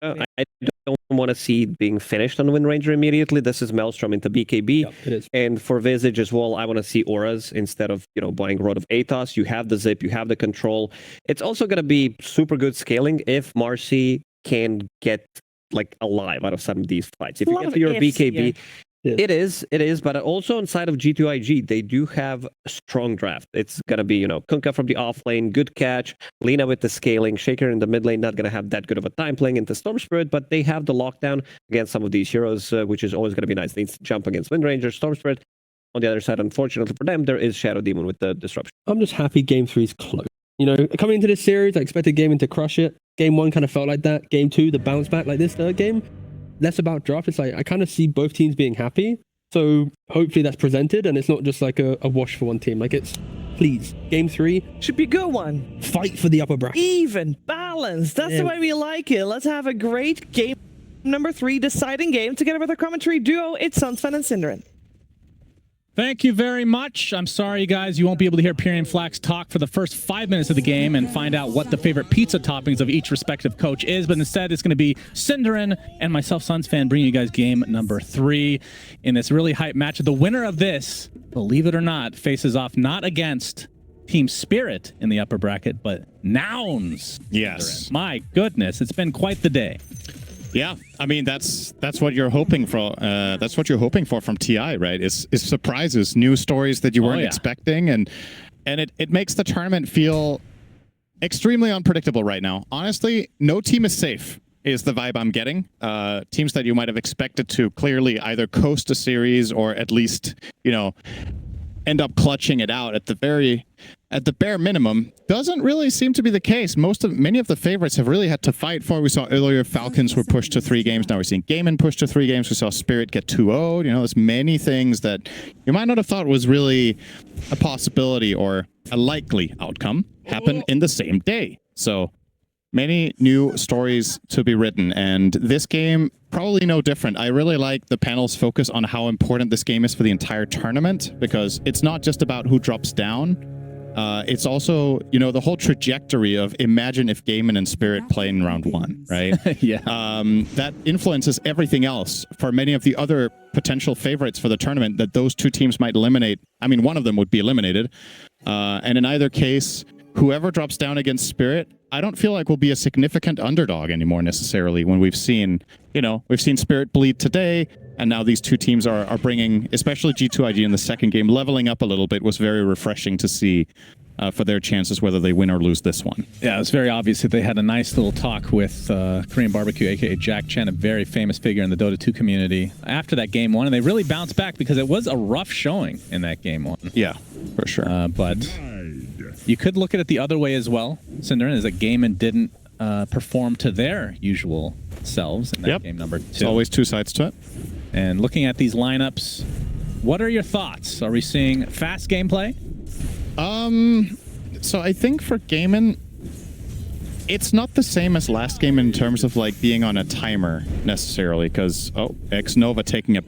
I don't want to see it being finished on Wind Ranger immediately. This is Maelstrom into BKB. Yep, it is. And for Visage as well, I want to see auras instead of, buying Road of Athos. You have the zip, you have the control. It's also going to be super good scaling if Marcy can get alive out of some of these fights. If you get to your BKB, it is, but also inside of G2.iG, they do have a strong draft. It's going to be, Kunkka from the off lane, good catch, Lina with the scaling, Shaker in the mid lane, not going to have that good of a time playing into Storm Spirit, but they have the lockdown against some of these heroes, which is always going to be nice. They need to jump against Wind Ranger, Storm Spirit. On the other side, unfortunately for them, there is Shadow Demon with the disruption. I'm just happy Game 3 is close. Coming into this series, I expected Gaimin to crush it. Game 1 kind of felt like that. Game 2, the bounce back like this third game. Less about draft. It's I kind of see both teams being happy. So hopefully that's presented and it's not just a wash for one team. It's, please, Game 3 should be a good one. Fight for the upper bracket. Even, balanced. That's the way we like it. Let's have a great game number 3 deciding game together with our commentary duo. It's Sunsfan and Synderen. Thank you very much. I'm sorry, guys, you won't be able to hear Pyrian and Flax talk for the first 5 minutes of the game and find out what the favorite pizza toppings of each respective coach is, but instead it's going to be Synderen and myself, Sunsfan, bringing you guys game number 3 in this really hype match. The winner of this, believe it or not, faces off not against Team Spirit in the upper bracket, but Nouns. Yes. Synderen. My goodness, it's been quite the day. Yeah, I mean that's what you're hoping for. That's what you're hoping for from TI, right? Is surprises, new stories that you weren't expecting, and it makes the tournament feel extremely unpredictable right now. Honestly, no team is safe. Is the vibe I'm getting. Teams that you might have expected to clearly either coast a series or at least end up clutching it out at the bare minimum doesn't really seem to be the case. Many of the favorites have really had to fight for. We saw earlier Falcons were pushed to 3 games. Now we're seeing Gaimin pushed to 3 games. We saw Spirit get 2-0'd. There's many things that you might not have thought was really a possibility or a likely outcome happen in the same day. So many new stories to be written, and this game probably no different. I really like the panel's focus on how important this game is for the entire tournament, because it's not just about who drops down. It's also, the whole trajectory of imagine if Gaimin and Spirit play in round 1, right? Yeah. That influences everything else for many of the other potential favorites for the tournament that those two teams might eliminate. I mean, one of them would be eliminated. And in either case, whoever drops down against Spirit, I don't feel like will be a significant underdog anymore necessarily when we've seen Spirit bleed today, and now these two teams are bringing, especially G2.iG in the second game, leveling up a little bit. Was very refreshing to see for their chances whether they win or lose this one. Yeah, it's very obvious that they had a nice little talk with Korean Barbecue, aka Jack Chen, a very famous figure in the Dota 2 community, after that game 1, and they really bounced back because it was a rough showing in that game 1. Yeah, for sure. But you could look at it the other way as well, Synderen, is that Gaimin didn't perform to their usual selves in that game number 2. There's always two sides to it. And looking at these lineups, what are your thoughts? Are we seeing fast gameplay? So I think for Gaimin, it's not the same as last game in terms of being on a timer necessarily, because X-Nova taking a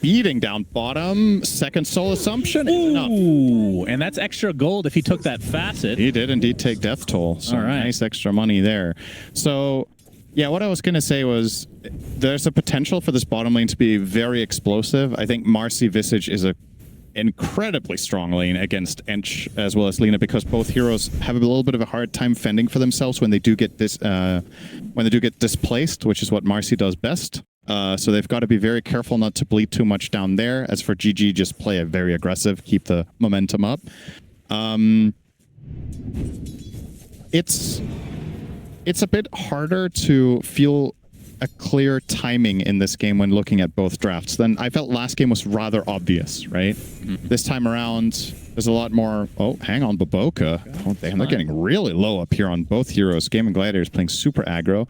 beating down bottom, second soul assumption. Ooh, and that's extra gold if he took that facet. He did indeed take death toll, so nice extra money there. So yeah, what I was going to say was there's a potential for this bottom lane to be very explosive. I think Marcy Visage is a incredibly strong lane against Ench as well as Lina, because both heroes have a little bit of a hard time fending for themselves when they do get displaced, which is what Marcy does best. So they've got to be very careful not to bleed too much down there. As for GG, just play it very aggressive, keep the momentum up. It's a bit harder to feel a clear timing in this game when looking at both drafts. Then I felt last game was rather obvious, right? This time around, there's a lot more. Oh, hang on, Baboka. Oh, damn, they're getting really low up here on both heroes. Gaimin Gladiators playing super aggro.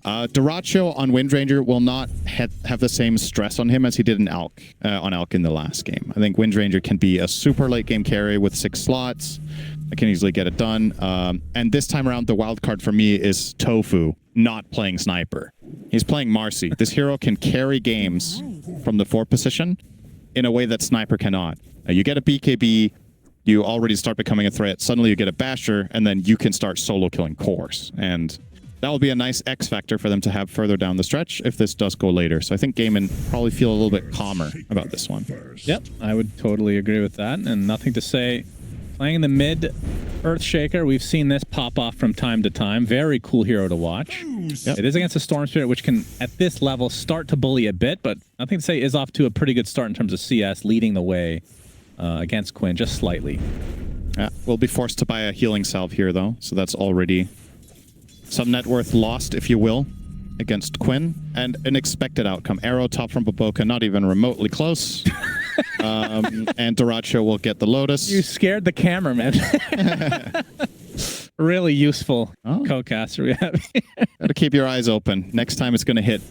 Duracho on Wind Ranger will not have the same stress on him as he did in on Alk in the last game. I think Wind Ranger can be a super late game carry with 6 slots. I can easily get it done. And this time around, the wild card for me is Tofu not playing Sniper. He's playing Marcy. This hero can carry games from the 4 position in a way that Sniper cannot. You get a BKB, you already start becoming a threat. Suddenly you get a Basher, and then you can start solo killing cores. And that will be a nice X factor for them to have further down the stretch if this does go later. So I think Gaimin probably feel a little bit calmer about this one. Yep, I would totally agree with that. And nothing to say. Playing the mid Earthshaker, we've seen this pop off from time to time. Very cool hero to watch. Yep. It is against a Storm Spirit, which can, at this level, start to bully a bit, but nothing to say is off to a pretty good start in terms of CS, leading the way against Quinn, just slightly. We'll be forced to buy a healing salve here, though, so that's already some net worth lost, if you will, against Quinn, and an expected outcome. Arrow top from Baboka, not even remotely close. And Duracho will get the Lotus. You scared the camera, man. Really useful co-caster we have here. Gotta keep your eyes open. Next time it's gonna hit.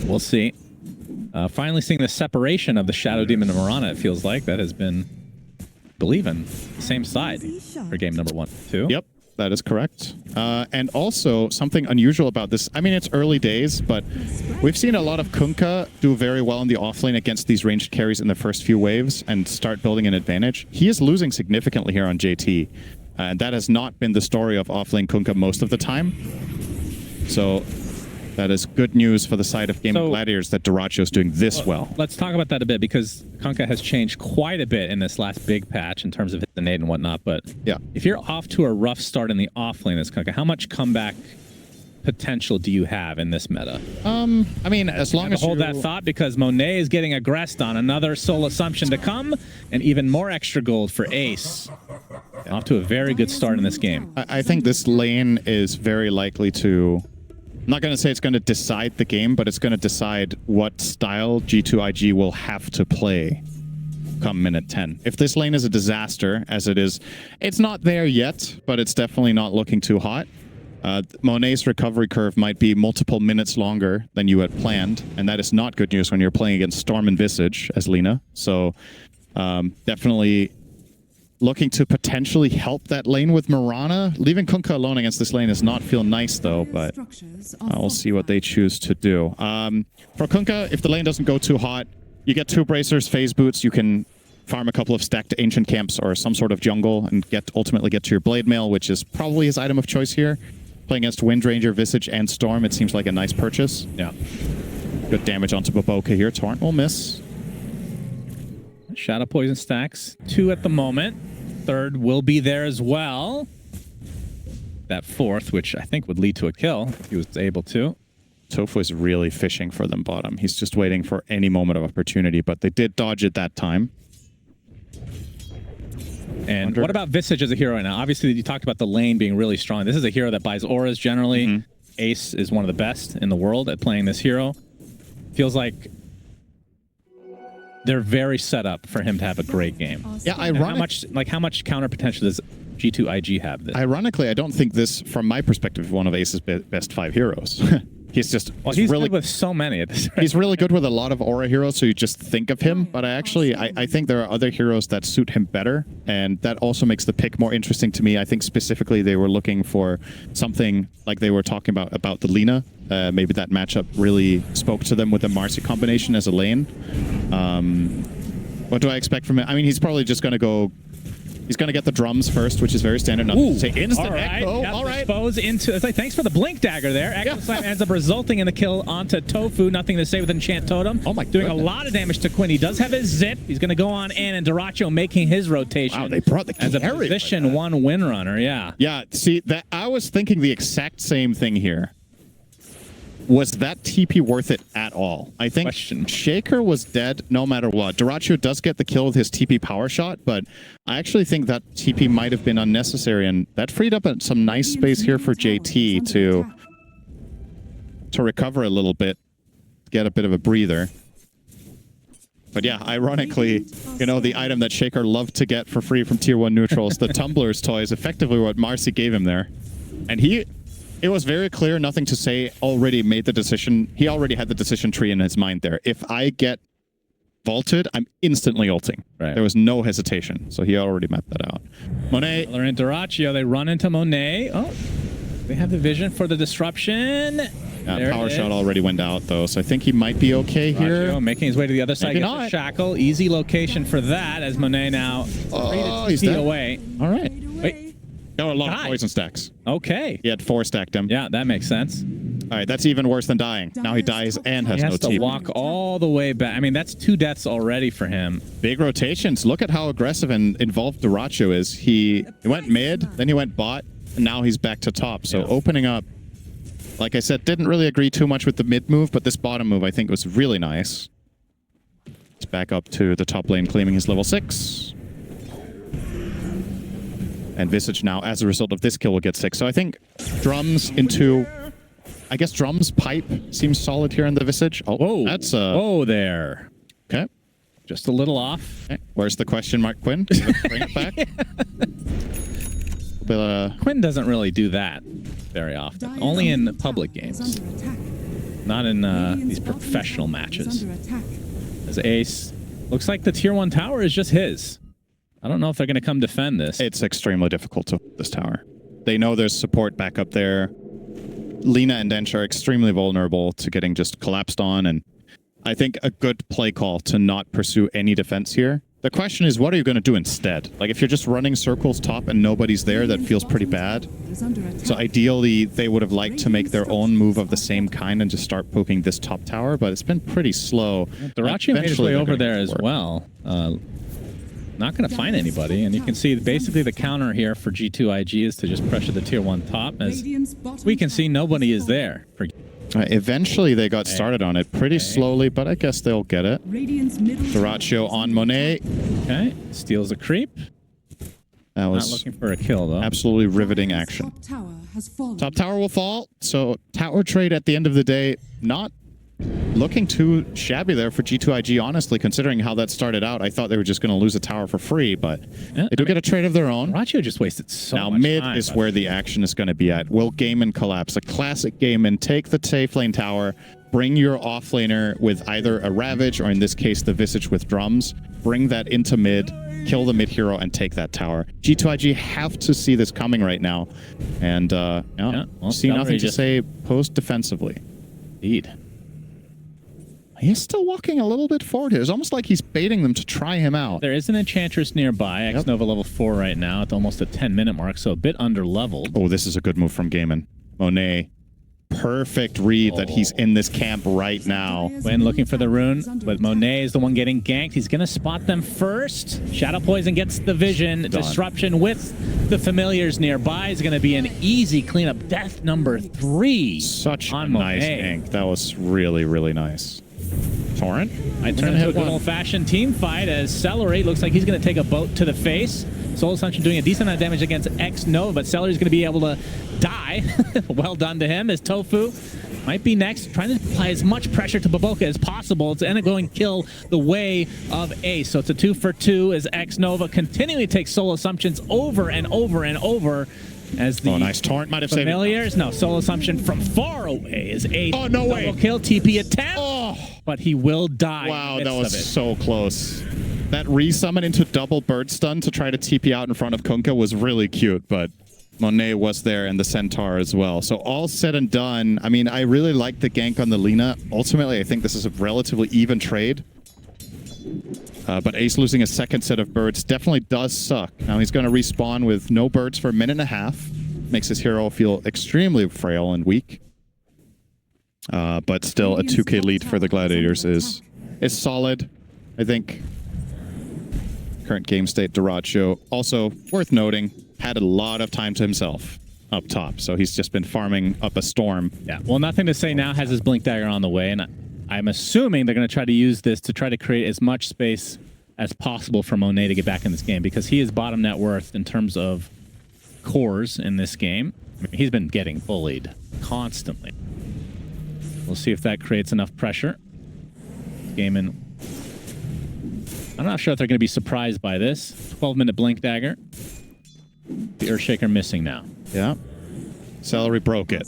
We'll see. Finally seeing the separation of the Shadow Demon and Mirana, it feels like. That has been, believe in, the same side for game number 1, 2. Yep. That is correct. And also, something unusual about this, I mean, it's early days, but we've seen a lot of Kunkka do very well in the offlane against these ranged carries in the first few waves and start building an advantage. He is losing significantly here on JT, and that has not been the story of offlane Kunkka most of the time. So that is good news for the side of Gaimin Gladiators that Duracho is doing this well. Let's talk about that a bit, because Kunkka has changed quite a bit in this last big patch in terms of hit the nade and whatnot. But yeah, if you're off to a rough start in the offlane as Kunkka, how much comeback potential do you have in this meta? I mean, as long as hold that thought, because Monet is getting aggressed on another soul assumption to come, and even more extra gold for Ace. Off to a very good start in this game. I think this lane is very likely to... I'm not going to say it's going to decide the game, but it's going to decide what style G2.iG will have to play come minute 10. If this lane is a disaster, as it is, it's not there yet, but it's definitely not looking too hot. Monet's recovery curve might be multiple minutes longer than you had planned, and that is not good news when you're playing against Storm and Visage as Lina. So definitely looking to potentially help that lane with Mirana. Leaving Kunkka alone against this lane does not feel nice, though, but we'll see what they choose to do. For Kunkka, if the lane doesn't go too hot, you get 2 bracers, phase boots, you can farm a couple of stacked ancient camps or some sort of jungle and ultimately get to your blade mail, which is probably his item of choice here. Playing against Windranger, Visage, and Storm, it seems like a nice purchase. Yeah. Good damage onto Baboka here. Torrent will miss. Shadow Poison stacks. 2 at the moment. 3rd will be there as well. That 4th, which I think would lead to a kill if he was able to. Tofu is really fishing for them bottom. He's just waiting for any moment of opportunity, but they did dodge it that time. And what about Visage as a hero right now? Obviously, you talked about the lane being really strong. This is a hero that buys auras generally. Ace is one of the best in the world at playing this hero. Feels like they're very set up for him to have a great game. Yeah, how much counter potential does G2.iG have? This? Ironically, I don't think this, from my perspective, is one of Ace's best 5 heroes. He's just he's really good with so many at this. He's really good with a lot of aura heroes, so you just think of him. But I think there are other heroes that suit him better, and that also makes the pick more interesting to me. I think specifically they were looking for something like they were talking about the Lina. Maybe that matchup really spoke to them with the Marcy combination as a lane. What do I expect from it? I mean, he's probably just going to go... He's going to get the drums first, which is very standard. Not to say instant echo. All right. Into, it's like, thanks for the blink dagger there. Echo Slam ends up resulting in the kill onto Tofu. Nothing to say with Enchant Totem. Oh my Doing a lot of damage to Quinn. He does have his zip. He's going to go on in, and Duracho making his rotation. Wow, they brought the as a position 1 win runner. Yeah. Yeah. See, that I was thinking the exact same thing here. Was that TP worth it at all? I think Shaker was dead no matter what. Duracho does get the kill with his TP power shot, but I actually think that TP might have been unnecessary, and that freed up some nice space here for JT to recover a little bit, get a bit of a breather. But yeah, ironically, you know, the item that Shaker loved to get for free from Tier 1 neutrals, the Tumbler's toy, is effectively what Marcy gave him there. And it was very clear, nothing to say, already made the decision. He already had the decision tree in his mind there. If I get vaulted, I'm instantly ulting. Right. There was no hesitation. So he already mapped that out. Monet. They're in Duracho. They run into Monet. Oh, they have the vision for the disruption. Yeah, power shot already went out, though. So I think he might be okay here. Making his way to the other side. Maybe not. Shackle. Easy location for that as Monet now he's dead. away. All right. Wait. No, a lot of Died. poison stacks. Okay. He had 4 stacked him. Yeah, that makes sense. All right, that's even worse than dying. Now he dies and has He no has to TP. walk all the way back. I mean, that's 2 deaths already for him. Big rotations. Look at how aggressive and involved Duracho is. He went mid, then he went bot, and now he's back to top. So opening up, like I said, didn't really agree too much with the mid move, but this bottom move I think was really nice. He's back up to the top lane, claiming his level 6. And Visage now, as a result of this kill, will get 6. So I think Drums into... I guess Drums pipe seems solid here in the Visage. Oh, Whoa. that's Whoa there. okay. Just a little off. Okay. Where's the question mark, Quinn? Bring it back. Quinn doesn't really do that very often. Only in public games. Not in these professional matches. As Ace, looks like the tier 1 tower is just his. I don't know if they're going to come defend this. It's extremely difficult to hold this tower. They know there's support back up there. Lina and Dench are extremely vulnerable to getting just collapsed on, and I think a good play call to not pursue any defense here. The question is, what are you going to do instead? Like, if you're just running circles top and nobody's there, that feels pretty bad. So ideally, they would have liked to make their own move of the same kind and just start poking this top tower, but it's been pretty slow. Duracho made his way over there as well. Not going to find anybody, and you can see basically the counter here for G2.iG is to just pressure the tier 1 top. As we can see, nobody is there. Eventually, they got started on it pretty slowly, but I guess they'll get it. Duracho on Monet. Okay, steals a creep. That was not looking for a kill, though. Absolutely riveting action. Top tower will fall, so tower trade at the end of the day, not looking too shabby there for G2.iG, honestly, considering how that started out. I thought they were just going to lose a tower for free, but they do get a trade of their own. Duracho just wasted so much time. Now mid is where the way. action is going to be at. Will Gaimin collapse? A classic Gaimin. Take the safe lane tower, bring your offlaner with either a Ravage, or in this case, the Visage with drums. Bring that into mid, kill the mid hero, and take that tower. G2.iG have to see this coming right now. And see nothing to say post-defensively. Indeed. He's still walking a little bit forward here. It's almost like he's baiting them to try him out. There is an Enchantress nearby. X-Nova level 4 right now at almost a 10-minute mark, so a bit under-leveled. Oh, this is a good move from Gaimin. Monet. Perfect read that he's in this camp right now. When looking for the rune, but Monet is the one getting ganked. He's going to spot them first. Shadow Poison gets the vision. Done. Disruption with the familiars nearby is going to be an easy cleanup. Death number 3. Such on a nice Monet. gank. That was really, really nice. Torrent? I turn into a good old-fashioned team fight as Celery looks like he's going to take a boat to the face. Soul Assumption doing a decent amount of damage against X-Nova, but Celery's going to be able to die. Well done to him as Tofu might be next, trying to apply as much pressure to Baboka as possible. It's going to go and kill the way of Ace. So it's a 2 for 2 as X-Nova continually takes Soul Assumptions over and over and over. As the nice torrent might have saved it. familiars. No, Soul Assumption from far away is Ace. Oh, no way. Double kill, TP attempt. Oh. But he will die. Wow, in the that midst was of it. so close. That resummon into double bird stun to try to TP out in front of Kunkka was really cute, but Monet was there and the Centaur as well. So all said and done, I mean, I really like the gank on the Lina. Ultimately, I think this is a relatively even trade. But Ace losing a second set of birds definitely does suck. Now he's going to respawn with no birds for a minute and a half. Makes his hero feel extremely frail and weak. But still, a 2k lead for the Gladiators is solid. I think current game state, Duracho, also worth noting, had a lot of time to himself up top. So he's just been farming up a storm. Yeah, well, nothing to say now, has his Blink Dagger on the way, and I'm assuming they're going to try to use this to try to create as much space as possible for Monet to get back in this game, because he is bottom net worth in terms of cores in this game. I mean, he's been getting bullied constantly. We'll see if that creates enough pressure. Gaimin, I'm not sure if they're going to be surprised by this. 12-minute Blink Dagger. The Earthshaker missing now. Yeah. Celery broke it.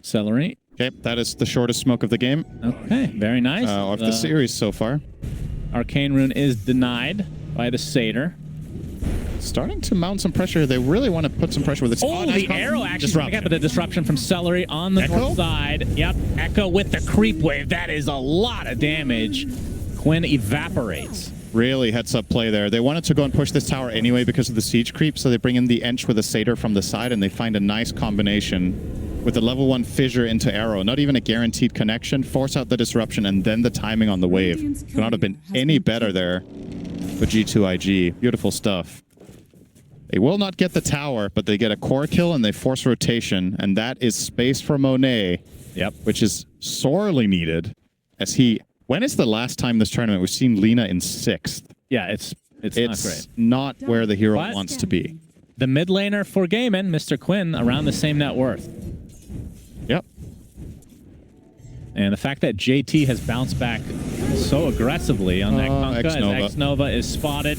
Celery. Okay, that is the shortest smoke of the game. Okay, very nice. Of the series so far. Arcane Rune is denied by the Satyr. Starting to mount some pressure. They really want to put some pressure with this. Oh, the arrow actually pick up the disruption from Celery on the north side. Yep, Echo with the creep wave. That is a lot of damage. Quinn evaporates. Really heads up play there. They wanted to go and push this tower anyway because of the siege creep, so they bring in the Ench with a Satyr from the side, and they find a nice combination with the level 1 fissure into arrow. Not even a guaranteed connection, force out the disruption, and then the timing on the wave. Could not have been any better there for G2.iG. Beautiful stuff. They will not get the tower, but they get a core kill and they force rotation, and that is space for Monet. Yep. Which is sorely needed, as he... When is the last time this tournament we've seen Lina in 6th? Yeah, it's not great. Not where the hero But wants to be. the mid laner for Gaimin, Mr. Quinn, around the same net worth. Yep. And the fact that JT has bounced back so aggressively on that Kunkka as X-Nova is spotted,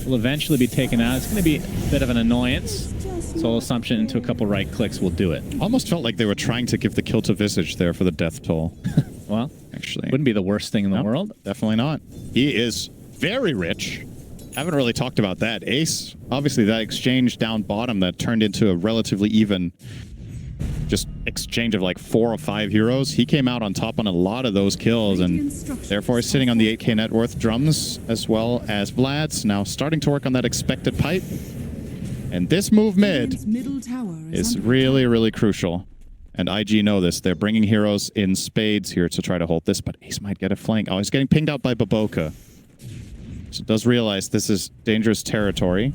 will eventually be taken out. It's going to be a bit of an annoyance. Soul Assumption into a couple right clicks will do it. Almost felt like they were trying to give the kill to Visage there for the death toll. Well, actually, wouldn't be the worst thing in the world. Definitely not. He is very rich. Haven't really talked about that. Ace, obviously that exchange down bottom that turned into a relatively even just exchange of like 4 or 5 heroes. He came out on top on a lot of those kills, and therefore is sitting on the 8k net worth. Drums as well as Vlad's now starting to work on that expected pipe. And this move mid is really, really crucial. And IG know this. They're bringing heroes in spades here to try to hold this, but Ace might get a flank. Oh, he's getting pinged out by Baboka. So does realize this is dangerous territory.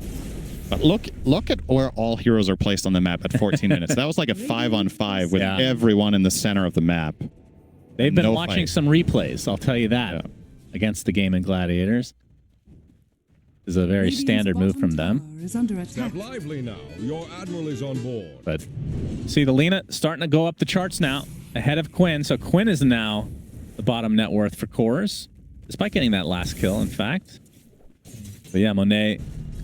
But look at where all heroes are placed on the map at 14 minutes. That was like a 5-on-5 with everyone in the center of the map. They've been watching some replays, I'll tell you that, against the Gaimin Gladiators. This is a very standard move from them. Step lively now. Your admiral is on board. But see the Lina starting to go up the charts now, ahead of Quinn. So Quinn is now the bottom net worth for cores, despite getting that last kill, in fact. But yeah, Monet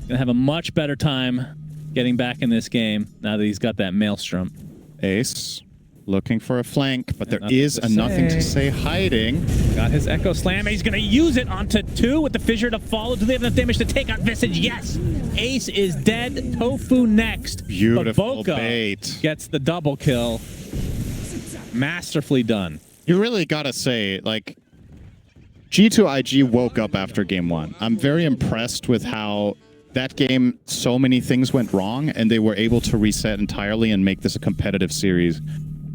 gonna have a much better time getting back in this game now that he's got that Maelstrom. Ace looking for a flank, but there is a nothing to say hiding. Got his Echo Slam. He's going to use it onto 2 with the Fissure to follow. Do they have enough damage to take out Visage? Yes! Ace is dead. Tofu next. Beautiful Baboka bait. Gets the double kill. Masterfully done. You really gotta say, like, G2.iG woke up after game 1. I'm very impressed with how that game, so many things went wrong, and they were able to reset entirely and make this a competitive series.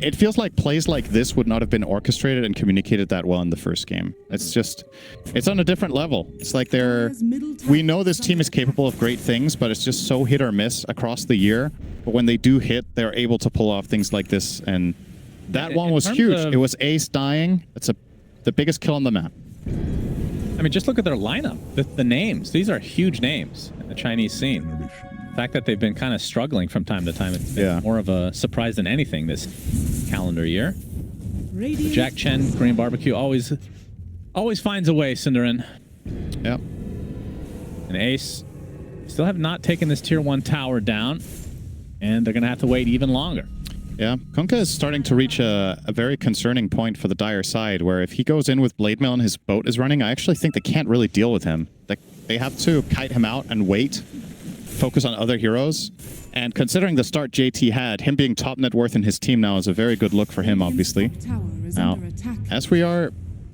It feels like plays like this would not have been orchestrated and communicated that well in the first game. It's just, it's on a different level. It's like we know this team is capable of great things, but it's just so hit or miss across the year. But when they do hit, they're able to pull off things like this. And that one was huge. It was Ace dying. It's the biggest kill on the map. I mean, just look at their lineup. The names. These are huge names in the Chinese scene. The fact that they've been kind of struggling from time to time, it's been more of a surprise than anything this calendar year. So Jack Chen, Korean Barbecue, always finds a way, Cinderin. Yep. And Ace still have not taken this tier 1 tower down, and they're going to have to wait even longer. Yeah, Kunkka is starting to reach a very concerning point for the Dire side, where if he goes in with Blade Mail and his boat is running, I actually think they can't really deal with him. They have to kite him out and wait, focus on other heroes. And considering the start JT had, him being top net worth in his team now is a very good look for him, obviously. Now, as we are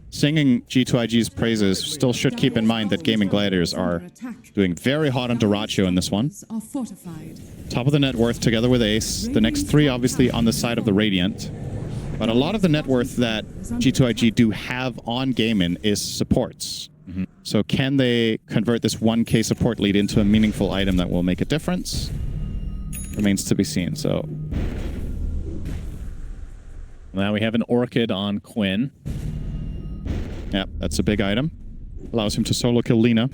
singing G2.iG's praises, still should keep in mind that Gaimin Gladiators are doing very hot on Duracho in this one. Top of the net worth together with Ace. The next 3 obviously on the side of the Radiant. But a lot of the net worth that G2.iG do have on Gaimin is supports. So can they convert this 1k support lead into a meaningful item that will make a difference? Remains to be seen. So now we have an Orchid on Quinn. Yep, that's a big item. Allows him to solo kill Lina.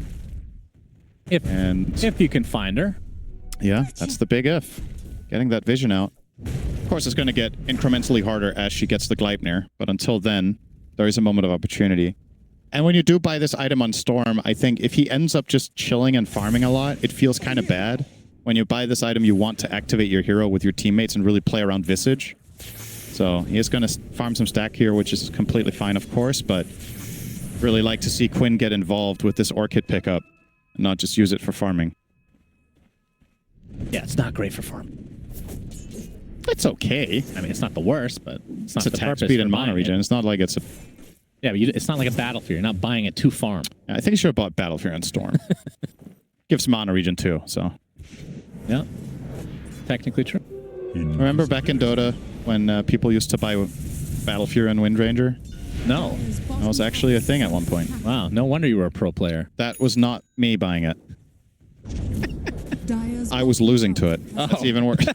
If you can find her. Yeah, that's the big if. Getting that vision out. Of course, it's going to get incrementally harder as she gets the Gleipnir, but until then, there is a moment of opportunity. And when you do buy this item on Storm, I think if he ends up just chilling and farming a lot, it feels kind of bad. When you buy this item, you want to activate your hero with your teammates and really play around Visage. So he is going to farm some stack here, which is completely fine, of course, but really like to see Quinn get involved with this Orchid pickup and not just use it for farming. Yeah, it's not great for farm. It's okay. I mean, it's not the worst, but it's not it's the attack purpose speed and for mana buying regen. it. It's not like it's a Yeah, but it's not like a Battlefield. You're not buying it to farm. I think you should have bought Battlefield and Storm. Gives mana region too, so. Yeah, technically true. Remember back in Dota when people used to buy Battlefield and Wind Ranger? No. That was actually a thing at one point. Wow, no wonder you were a pro player. That was not me buying it. I was losing to it. That's even worse.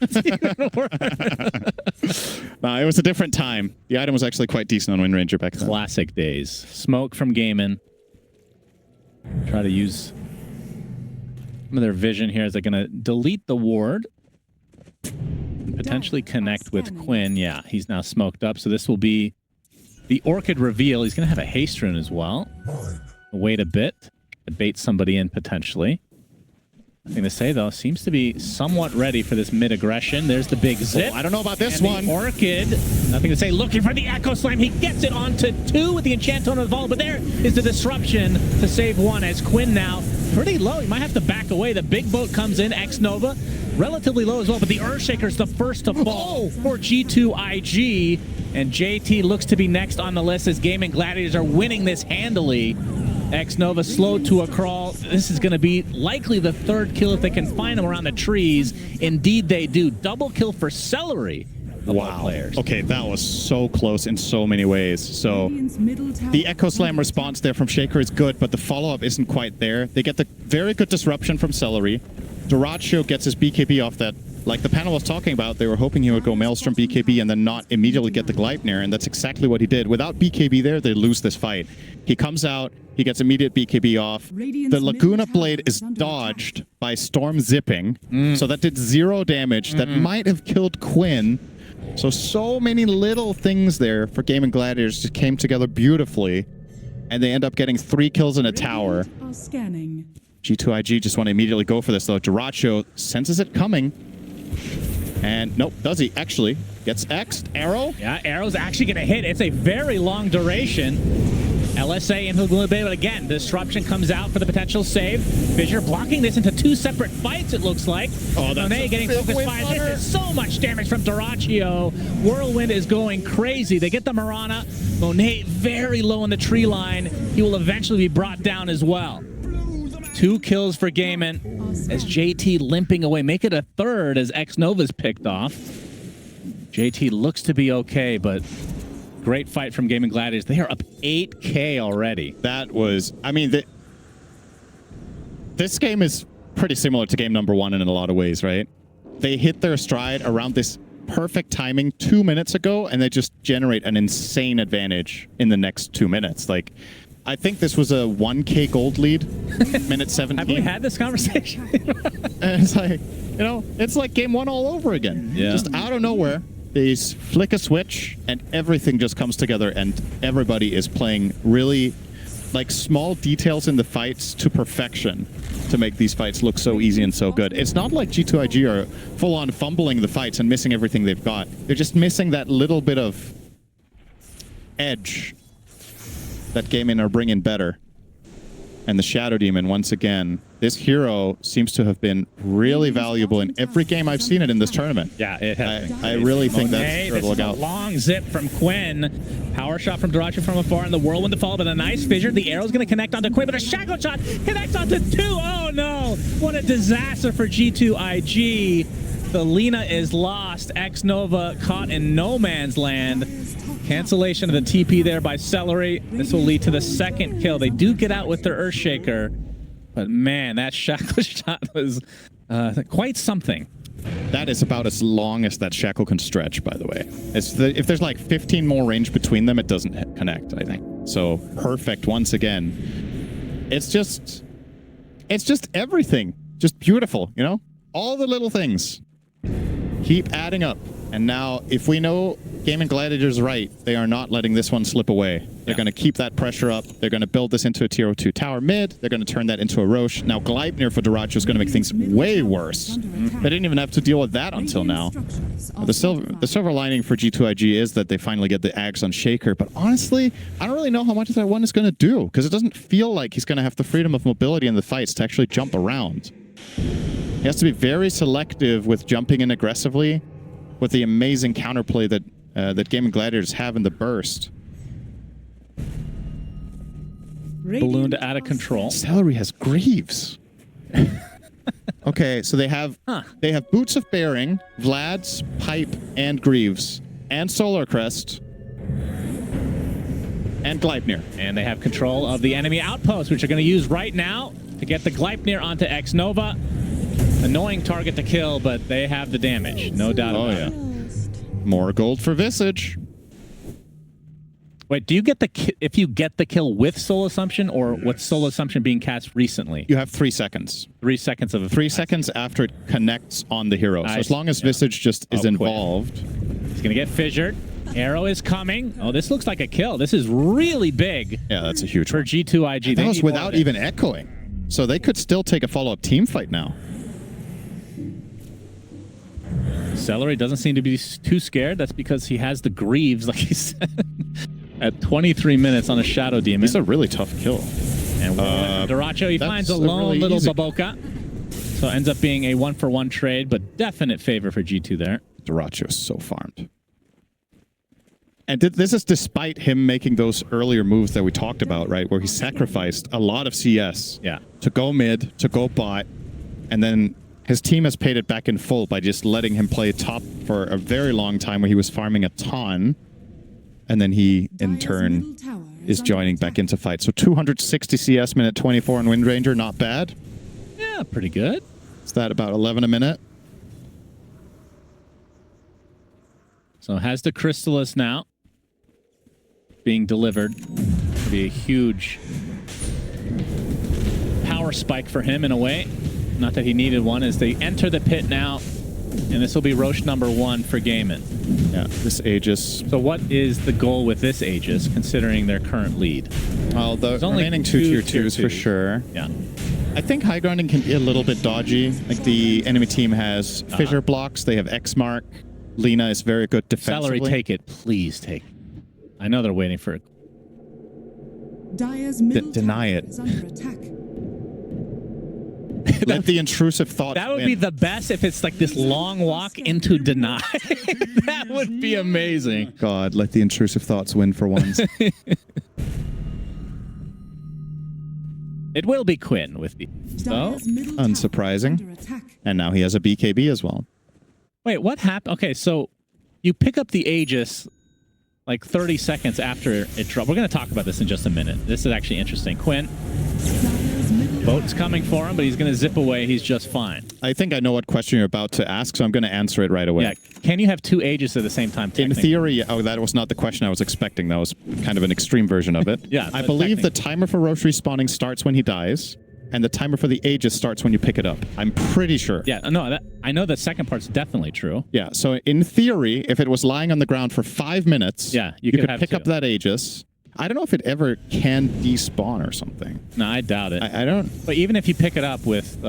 No, it was a different time. The item was actually quite decent on Wind Ranger back then. Classic days. Smoke from Gaimin. Try to use some of their vision here as they're going to delete the ward. And potentially connect with Quinn. Yeah, he's now smoked up, so this will be the Orchid reveal. He's going to have a haste rune as well. Wait a bit to bait somebody in potentially. Nothing to say, though. Seems to be somewhat ready for this mid-aggression. There's the big zip. Oh, I don't know about this and one. The Orchid, nothing to say. Looking for the Echo Slam. He gets it onto 2 with the Enchant on the Vault, but there is the disruption to save 1 as Quinn now pretty low. He might have to back away. The big boat comes in. X-Nova, relatively low as well, but the Earthshaker's the first to fall for G2.iG, and JT looks to be next on the list as Gaimin Gladiators are winning this handily. X-Nova slowed to a crawl. This is going to be likely the 3rd kill if they can find him around the trees. Indeed, they do. Double kill for Celery. Wow. Players. Okay, that was so close in so many ways. So the Echo Slam response there from Shaker is good, but the follow-up isn't quite there. They get the very good disruption from Celery. Doracho gets his BKB off that. Like the panel was talking about, they were hoping he would go Maelstrom BKB and then not immediately get the Gleipnir, and that's exactly what he did. Without BKB there, they lose this fight. He comes out, he gets immediate BKB off. The Laguna Blade is dodged by Storm zipping, so that did 0 damage. That might have killed Quinn. So many little things there for Gaimin Gladiators just came together beautifully, and they end up getting 3 kills in a tower. G2.iG just want to immediately go for this, though. Doracho senses it coming. And nope, does he? Actually gets X'd. Arrow? Yeah, Arrow's actually going to hit. It's a very long duration. LSA into the Blade, but again, Disruption comes out for the potential save. Fissure blocking this into 2 separate fights, it looks like. Oh, that's Monet getting focused by this. Is so much damage from Doracho. Whirlwind is going crazy. They get the Marana. Monet very low in the tree line. He will eventually be brought down as well. 2 kills for Gaimin as JT limping away. Make it a 3rd as X-Nova's picked off. JT looks to be okay, but great fight from Gaimin Gladiators. They are up 8K already. That was, I mean, this game is pretty similar to game number 1 in a lot of ways, right? They hit their stride around this perfect timing 2 minutes ago, and they just generate an insane advantage in the next 2 minutes. Like, I think this was a 1K gold lead, minute 17. Have we had this conversation? And it's like, you know, it's like game 1 all over again. Yeah. Just out of nowhere, they flick a switch and everything just comes together, and everybody is playing really like small details in the fights to perfection to make these fights look so easy and so good. It's not like G2.iG are full-on fumbling the fights and missing everything they've got. They're just missing that little bit of edge that Gaimin are bringing better. And the Shadow Demon, once again, this hero seems to have been really valuable in every game I've seen it in this tournament. Yeah, it has. I really think that's this to look is a out. long zip from Quinn. Power shot from Doracho from afar, and the Whirlwind to follow, but a nice fissure. The arrow's going to connect onto Quinn, but a shackle shot connects onto 2. Oh no! What a disaster for G2.iG. The Lina is lost. X-Nova caught in no man's land. Cancellation of the TP there by Celery. This will lead to the 2nd kill. They do get out with their Earthshaker, but man, that shackle shot was quite something. That is about as long as that shackle can stretch, by the way. If there's like 15 more range between them, it doesn't connect, I think. So perfect once again. It's just everything. Just beautiful, you know? All the little things keep adding up. And now, if we know Gaimin Gladiators right, they are not letting this one slip away. They're going to keep that pressure up. They're going to build this into a tier 2 tower mid. They're going to turn that into a Roche. Now, Gleipnir for Doracho is going to make things way worse. They didn't even have to deal with that until now. The silver lining for G2.iG is that they finally get the Ags on Shaker. But honestly, I don't really know how much that one is going to do, because it doesn't feel like he's going to have the freedom of mobility in the fights to actually jump around. He has to be very selective with jumping in aggressively, with the amazing counterplay that Gaimin Gladiators have in the burst. ballooned out of control. Celery has Greaves. Okay, so they have Boots of Bearing, Vlad's, Pipe, and Greaves, and Solar Crest, and Gleipnir. And they have control of the enemy outpost, which they're going to use right now to get the Gleipnir onto X-Nova. Annoying target to kill, but they have the damage. No doubt about it. More gold for Visage. Wait, do you get the if you get the kill with Soul Assumption, or with Soul Assumption being cast recently? You have 3 seconds. 3 seconds of 3 seconds after it connects on the hero. So as long as Visage just is involved. He's going to get fissured. Arrow is coming. Oh, this looks like a kill. This is really big. Yeah, that's a huge for one. G2.iG. That was without even echoing. So they could still take a follow-up team fight now. Celery doesn't seem to be too scared. That's because he has the Greaves, like he said, at 23 minutes on a Shadow Demon. It's a really tough kill. And Duracho, he finds a lone really little Baboka. So it ends up being a 1-for-1 trade, but definite favor for G2 there. Duracho is so farmed. And this is despite him making those earlier moves that we talked about, right? Where he sacrificed a lot of CS to go mid, to go bot, and then his team has paid it back in full by just letting him play top for a very long time where he was farming a ton. And then he, in turn, is joining back into fight. So 260 CS, minute 24 on Wind Ranger, not bad. Yeah, pretty good. Is that about 11 a minute? So has the Crystallis now being delivered. It'll be a huge power spike for him in a way. Not that he needed one, as they enter the pit now. And this will be Roche number 1 for Gaimin. Yeah, this Aegis. So what is the goal with this Aegis, considering their current lead? Well, the remaining 2 tier 2s for sure. Yeah. I think high grounding can be a little bit dodgy. Like the enemy team has fissure blocks. They have X-Mark. Lina is very good defensively. Celery, take it. Please take it. I know they're waiting for it. Deny it. Let the intrusive thoughts That would win. be the best if it's like this long walk into deny. That would be amazing. God, let the intrusive thoughts win for once. It will be Quinn with the... So? Unsurprising. And now he has a BKB as well. Wait, what happened? Okay, so you pick up the Aegis like 30 seconds after it dropped. We're going to talk about this in just a minute. This is actually interesting. Quinn, boat's coming for him, but he's going to zip away. He's just fine. I think I know what question you're about to ask, so I'm going to answer it right away. Yeah, can you have 2 Aegis at the same time? In theory, that was not the question I was expecting. That was kind of an extreme version of it. Yeah, I believe the timer for Roche respawning starts when he dies, and the timer for the Aegis starts when you pick it up. I'm pretty sure. Yeah, no, I know the second part's definitely true. Yeah, so in theory, if it was lying on the ground for 5 minutes, you could have pick up that Aegis. I don't know if it ever can despawn or something. No, I doubt it. I don't. But even if you pick it up with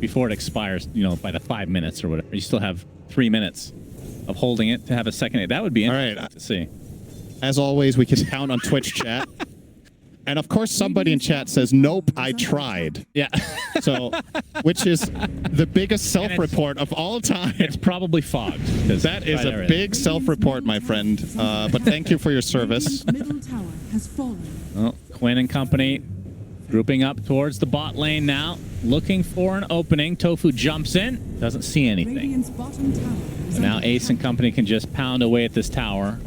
before it expires, you know, by the 5 minutes or whatever, you still have 3 minutes of holding it to have a second. That would be interesting to see. As always, we can count on Twitch chat. And of course, somebody in chat says, "Nope, I tried." Yeah. So, which is the biggest self-report of all time. It's probably fogged. That is a big self-report, my friend. But thank you for your service. Well, Quinn and company grouping up towards the bot lane now, looking for an opening. Tofu jumps in, doesn't see anything. So now Ace and company can just pound away at this tower.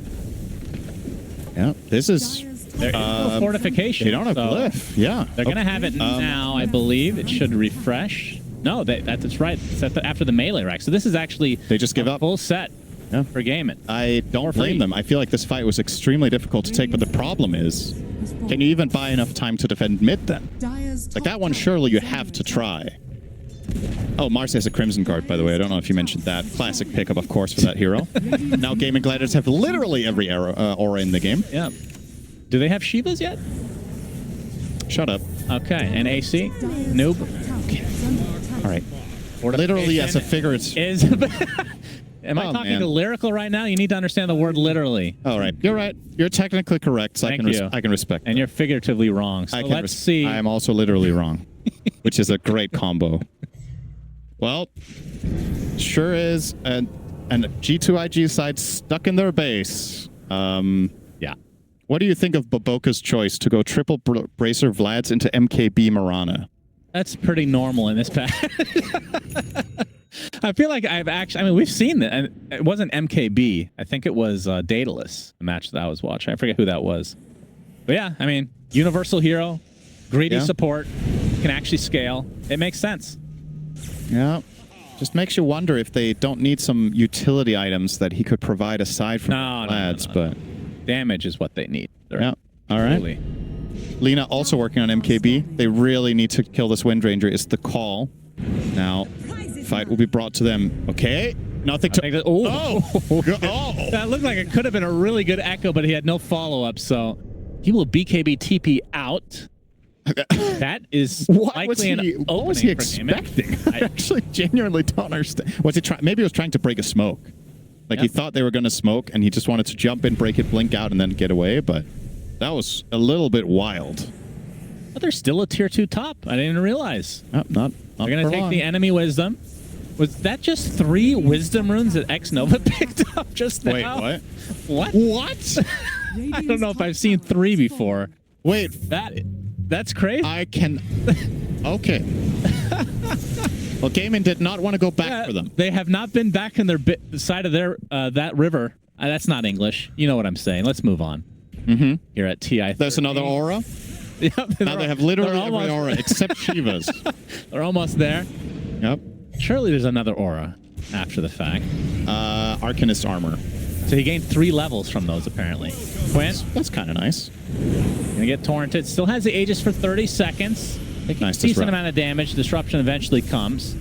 Yeah, this is... There is no fortification. They don't have glyph. Yeah. They're going to have it now, I believe. It should refresh. No, that's right. It's after the melee rack. So this is actually they just give up. Full set for Gaimin. I don't blame them. I feel like this fight was extremely difficult to take, but the problem is, can you even buy enough time to defend mid then? Like that one, surely you have to try. Oh, Mars has a Crimson Guard, by the way. I don't know if you mentioned that. Classic pickup, of course, for that hero. Now Gaimin Gladiators have literally every aura in the game. Yeah. Do they have Shivas yet? Shut up. Okay, and AC? Noob? Okay. All right. Literally as a figure, it's... Am I talking lyrical right now? You need to understand the word literally. All right. You're right. You're technically correct, so I can respect that. And you're figuratively wrong. So let's see. I am also literally wrong, which is a great combo. Well, sure is. And G2.iG side stuck in their base. Yeah. What do you think of Boboka's choice to go triple bracer Vlads into MKB Marana? That's pretty normal in this pack. I feel like I've actually, I mean, we've seen it, and it wasn't MKB. I think it was Daedalus, the match that I was watching. I forget who that was. But yeah, I mean, universal hero, greedy support, can actually scale. It makes sense. Yeah. Just makes you wonder if they don't need some utility items that he could provide aside from Vlads, but damage is what they need. Yeah. All right. Really. Lena also working on MKB. They really need to kill this Wind Ranger. It's the call. Now, fight will be brought to them. Okay. Nothing to... That looked like it could have been a really good echo, but he had no follow-up, so he will BKB TP out. That is likely an opening. What was he expecting? I actually genuinely don't understand. Was he trying? Maybe he was trying to break a smoke. Like he thought they were going to smoke, and he just wanted to jump in, break it, blink out, and then get away. But that was a little bit wild. But there's still a tier 2 top. I didn't even realize. Oh, not They're going to take the enemy wisdom. Was that just 3 wisdom runes that X Nova picked up just now? Wait, what? What? What? I don't know if I've seen 3 before. Wait, that's crazy. I can... Okay. Well, Gaimin did not want to go back for them. They have not been back in their side of their that river. That's not English. You know what I'm saying. Let's move on. Here at TI. There's another aura. Yep, now they have literally every aura except Shiva's. They're almost there. Yep. Surely there's another aura after the fact. Arcanist armor. So he gained 3 levels from those, apparently. Quinn? That's kind of nice. Gonna get torrented. Still has the Aegis for 30 seconds. Nice decent amount of damage. Disruption eventually comes.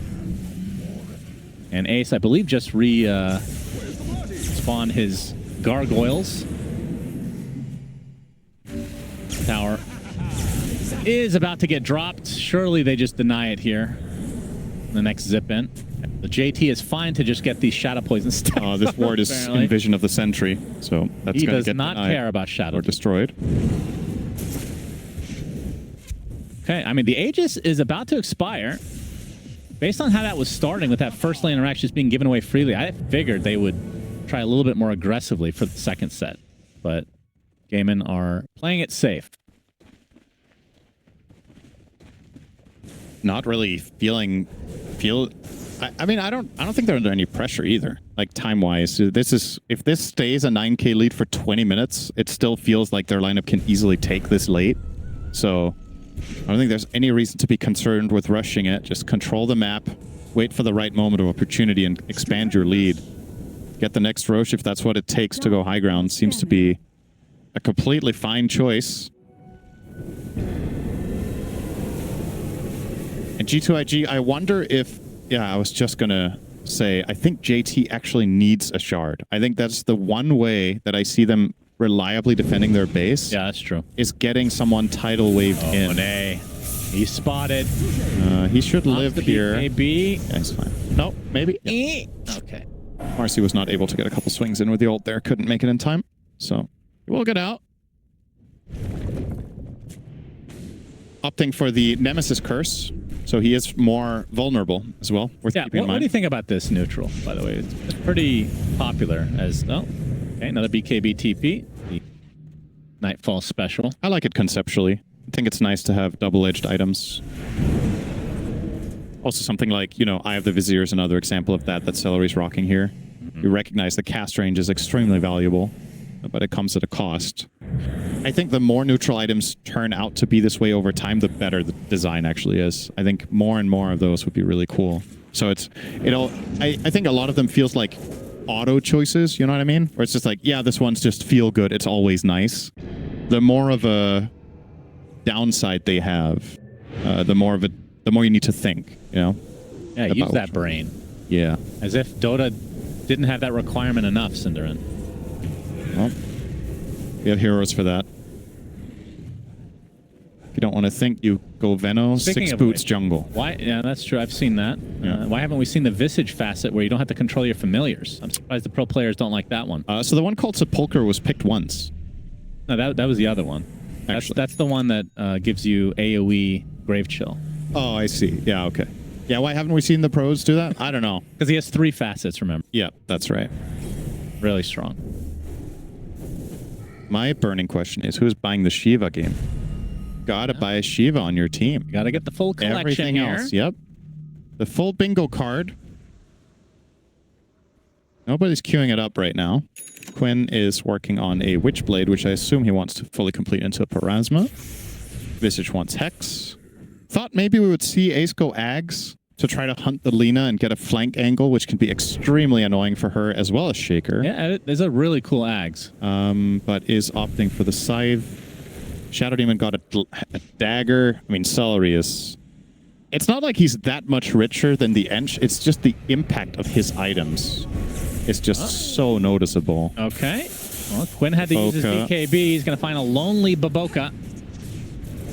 And Ace, I believe, just spawned his gargoyles. Tower is about to get dropped. Surely they just deny it here. The next zip in. The JT is fine to just get these shadow poison stacks. Oh, this ward is in Vision of the Sentry, so that's going to get not care about shadow or destroyed. Okay, I mean the Aegis is about to expire. Based on how that was starting with that first lane interaction just being given away freely, I figured they would try a little bit more aggressively for the second set, but Gaimin are playing it safe. Not really I mean, I don't think they're under any pressure either. Like time-wise, if this stays a 9K lead for 20 minutes, it still feels like their lineup can easily take this late. So I don't think there's any reason to be concerned with rushing it. Just control the map, wait for the right moment of opportunity, and expand your lead. Get the next Roche if that's what it takes to go high ground. Seems to be a completely fine choice. And G2.iG, I wonder if... Yeah, I was just going to say, I think JT actually needs a shard. I think that's the one way that I see them reliably defending their base. Yeah, that's true. Is getting someone tidal waved in. Monet. He's spotted. He should live here. Maybe. Yeah, he's fine. Nope, maybe. Yeah. Okay. Marcy was not able to get a couple swings in with the ult there. Couldn't make it in time. So, he will get out. Opting for the Nemesis Curse. So he is more vulnerable as well. Worth keeping in mind. What do you think about this neutral, by the way? It's pretty popular as... Oh, okay, another BKB TP. The Nightfall special. I like it conceptually. I think it's nice to have double-edged items. Also something like, you know, Eye of the Vizier is another example of that Celery's rocking here. You recognize the cast range is extremely valuable, but it comes at a cost. I think the more neutral items turn out to be this way over time, the better the design actually is. I think more and more of those would be really cool. So I think a lot of them feels like auto choices, you know what I mean? Where it's just like, yeah, this one's just feel good. It's always nice. The more of a downside they have, the more you need to think, you know? Yeah, use that brain. Yeah. As if Dota didn't have that requirement enough, Cinderin. Well, we have heroes for that. If you don't want to think, you go Veno, 6 boots jungle. Why? Yeah, that's true. I've seen that. Yeah. Why haven't we seen the Visage facet where you don't have to control your familiars? I'm surprised the pro players don't like that one. So the one called Sepulchre was picked once. No, that was the other one. That's the one that gives you AoE Grave Chill. Oh, I see. Yeah, okay. Yeah, why haven't we seen the pros do that? I don't know. Because he has 3 facets, remember? Yeah, that's right. Really strong. My burning question is, who's buying the Shiva game? Gotta buy a Shiva on your team. You gotta get the full collection Everything here. else, yep. The full bingo card. Nobody's queuing it up right now. Quinn is working on a Witchblade, which I assume he wants to fully complete into a Parasma. Visage wants Hex. Thought maybe we would see Ace go Ags to try to hunt the Lina and get a flank angle, which can be extremely annoying for her, as well as Shaker. Yeah, there's a really cool Ags. But is opting for the Scythe. Shadow Demon got a dagger. I mean, Celery is... It's not like he's that much richer than the Ench. It's just the impact of his items. It's just so noticeable. Okay. Well, Quinn had to use his BKB. He's going to find a lonely Baboka.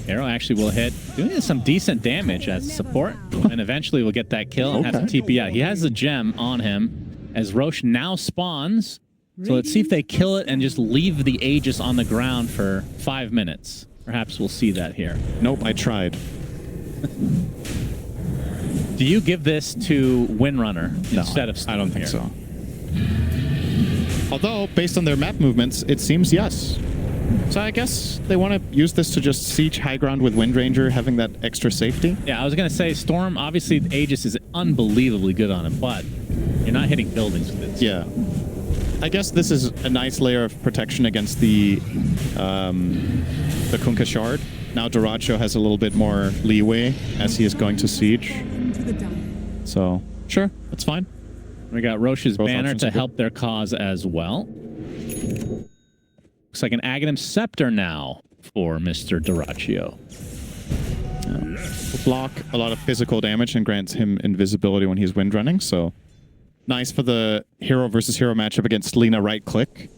Arrow actually will hit, doing some decent damage as support, and eventually will get that kill and have some TP out. He has a gem on him as Roche now spawns. So let's see if they kill it and just leave the Aegis on the ground for 5 minutes. Perhaps we'll see that here. Nope, I tried. Do you give this to Windrunner instead of Storm? I don't think so. Although, based on their map movements, it seems yes. So I guess they want to use this to just siege high ground with Windranger, having that extra safety. Yeah, I was going to say Storm, obviously Aegis is unbelievably good on him, but you're not hitting buildings with it. Yeah. I guess this is a nice layer of protection against the Kunkka Shard. Now Dyrachyo has a little bit more leeway as he is going to siege. So, sure, that's fine. We got Roche's Both banner to are help their cause as well. Looks like an Aghanim Scepter now for Mr. Dyrachyo. Will block a lot of physical damage and grants him invisibility when he's windrunning, so nice for the hero versus hero matchup against Lina right click.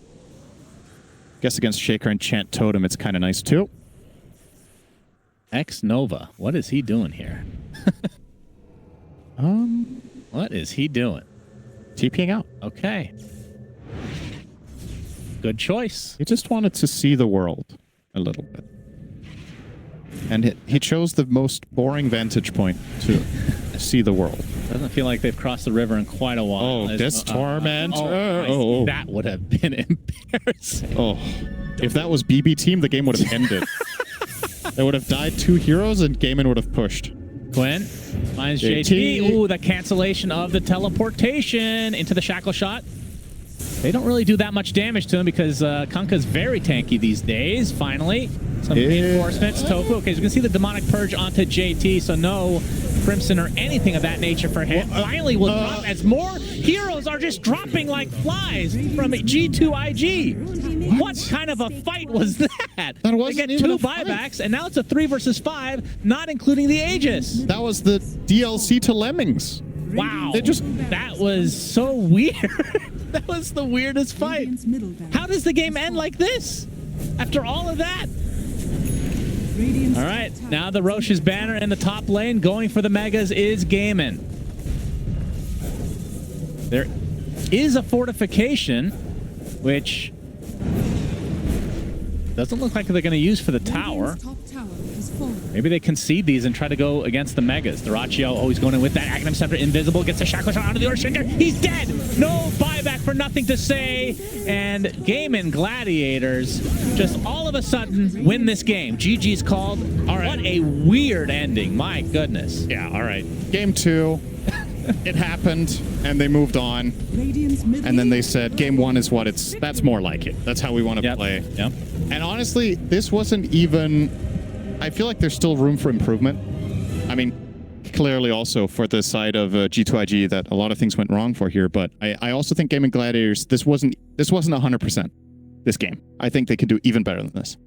Guess against Shaker and Chant Totem it's kind of nice too. X Nova, what is he doing here? What is he doing? TPing out. Okay. Good choice. He just wanted to see the world a little bit. And he chose the most boring vantage point to see the world. Doesn't feel like they've crossed the river in quite a while. Oh, this torment. That would have been embarrassing. Oh, if that was BB Team, the game would have ended. They would have died 2 heroes and Gaimin would have pushed. Quinn finds JT. Ooh, the cancellation of the teleportation into the shackle shot. They don't really do that much damage to him because Kunkka's very tanky these days. Finally, some reinforcements. Tofu. Okay, so you can see the demonic purge onto JT, so no Crimson or anything of that nature for him. Finally will drop as more heroes are just dropping like flies from G2.iG. What kind of a fight was that? That wasn't they get even 2 a fight. buybacks, and now it's a 3 versus 5, not including the Aegis. That was the DLC to Lemmings. Wow. They just... That was so weird. That was the weirdest fight. How does the game end like this? After all of that? All right, now the Roche's banner in the top lane going for the Megas is Gaimin. There is a fortification, which doesn't look like they're going to use for the tower. Maybe they concede these and try to go against the Megas. Dyrachyo, oh, he's going in with that Aghanim Scepter, invisible, gets a shackle shot onto the Earthshaker. He's dead! No buyback for nothing to say. And Gaimin Gladiators just all of a sudden win this game. GG's called. All right. What a weird ending. My goodness. Yeah, all right. Game 2, it happened, and they moved on. And then they said, Game 1 is what it's... That's more like it. That's how we want to play. Yep. And honestly, this wasn't even... I feel like there's still room for improvement. I mean, clearly also for the side of G2.iG that a lot of things went wrong for here, but I also think Gaimin Gladiators, this wasn't 100% this game. I think they could do even better than this.